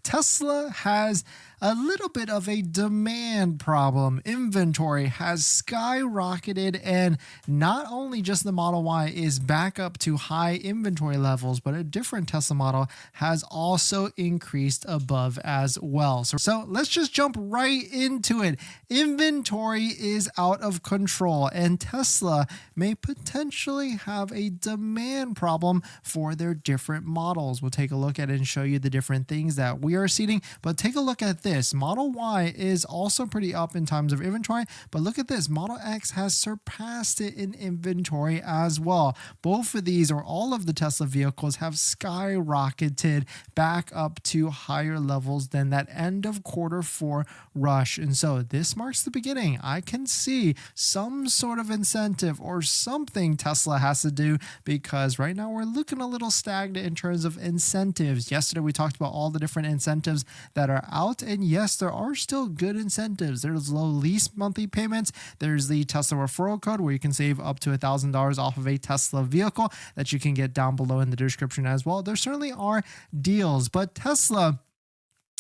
Tesla has a little bit of a demand problem. Inventory has skyrocketed, and not only just the Model Y is back up to high inventory levels, but a different Tesla model has also increased above as well. So let's just jump right into it. Inventory is out of control, and Tesla may potentially have a demand problem for their different models. We'll take a look at it and show you the different things that we are seeing, but take a look at this. Model Y is also pretty up in terms of inventory, but look at this. Model X has surpassed it in inventory as well. Both of these, or all of the Tesla vehicles, have skyrocketed back up to higher levels than that end of Q4 rush. And so this marks the beginning. I can see some sort of incentive or something Tesla has to do, because right now we're looking a little stagnant in terms of incentives. Yesterday we talked about all the different incentives that are out, and yes, there are still good incentives. There's low lease monthly payments. There's the Tesla referral code where you can save up to $1,000 off of a Tesla vehicle that you can get down below in the description as well. There certainly are deals, but Tesla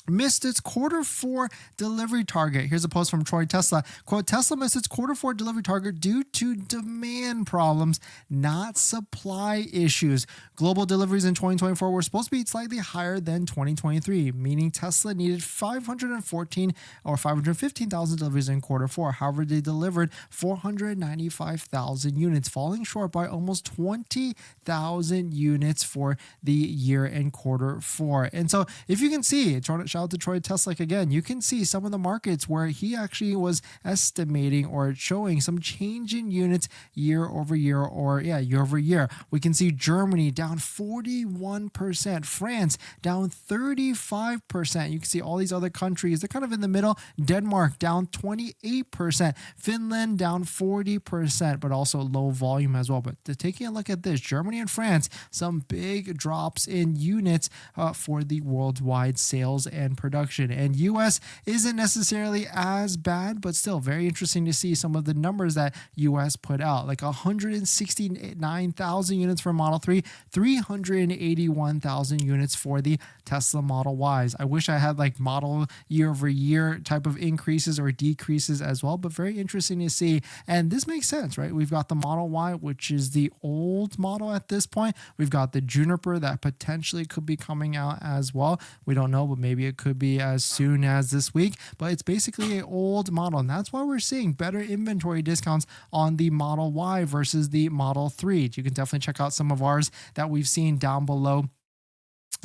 missed its Q4 delivery target. Here's a post from Troy Tesla. Quote, Tesla missed its Q4 delivery target due to demand problems, not supply issues. Global deliveries in 2024 were supposed to be slightly higher than 2023, meaning Tesla needed 515,000 deliveries in Q4. However, they delivered 495,000 units, falling short by almost 20,000 units for the year in Q4. And so if you can see, shout out to Troy Tesla again, you can see some of the markets where he actually was estimating or showing some change in units year over year, or year over year. We can see Germany down 41%, France down 35%. You can see all these other countries, they're kind of in the middle. Denmark down 28%, Finland down 40%, but also low volume as well. But taking a look at this, Germany and France, some big drops in units for the worldwide sales and production. And US isn't necessarily as bad, but still very interesting to see some of the numbers that US put out, like 169,000 units for Model 3, 381,000 units for the Tesla Model Ys. I wish I had like model year over year type of increases or decreases as well, but very interesting to see. And this makes sense, right? We've got the Model Y, which is the old model at this point. We've got the Juniper that potentially could be coming out as well. We don't know, but maybe it could be as soon as this week, but it's basically an old model, and that's why we're seeing better inventory discounts on the Model Y versus the Model 3. You can definitely check out some of ours that we've seen down below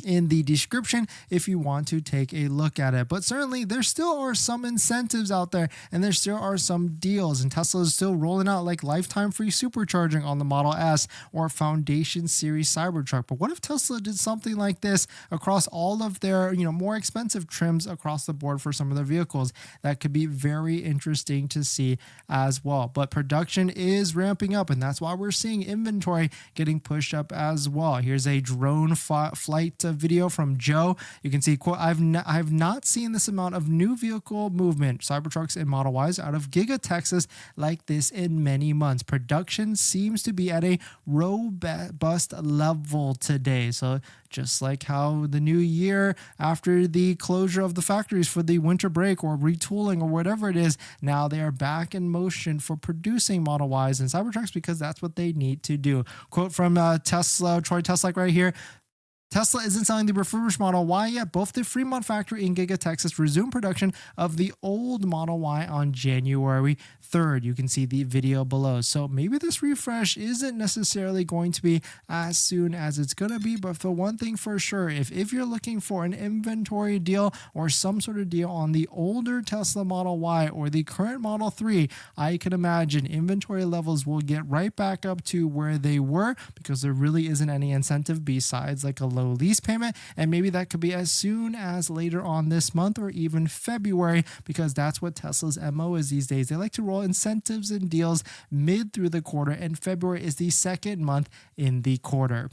in the description if you want to take a look at it. But certainly there still are some incentives out there, and there still are some deals, and Tesla is still rolling out like lifetime free supercharging on the Model S or Foundation Series Cybertruck. But what if Tesla did something like this across all of their more expensive trims across the board for some of their vehicles? That could be very interesting to see as well. But production is ramping up, and that's why we're seeing inventory getting pushed up as well. Here's a drone flight video from Joe. You can see, quote, I've not seen this amount of new vehicle movement, Cybertrucks and Model Ys, out of Giga Texas like this in many months. Production seems to be at a robust level today. So just like how the new year, after the closure of the factories for the winter break or retooling or whatever it is, now they are back in motion for producing Model Ys and Cybertrucks because that's what they need to do. Quote from Tesla, Troy Tesla right here. Tesla isn't selling the refurbished Model Y yet. Both the Fremont factory in Giga Texas resumed production of the old Model Y on January 3rd. You can see the video below. So maybe this refresh isn't necessarily going to be as soon as it's going to be, but the one thing for sure, if you're looking for an inventory deal or some sort of deal on the older Tesla Model Y or the current Model 3, I can imagine inventory levels will get right back up to where they were, because there really isn't any incentive besides like a low lease payment, and maybe that could be as soon as later on this month or even February, because that's what Tesla's MO is these days. They like to roll incentives and deals mid through the quarter, and February is the second month in the quarter.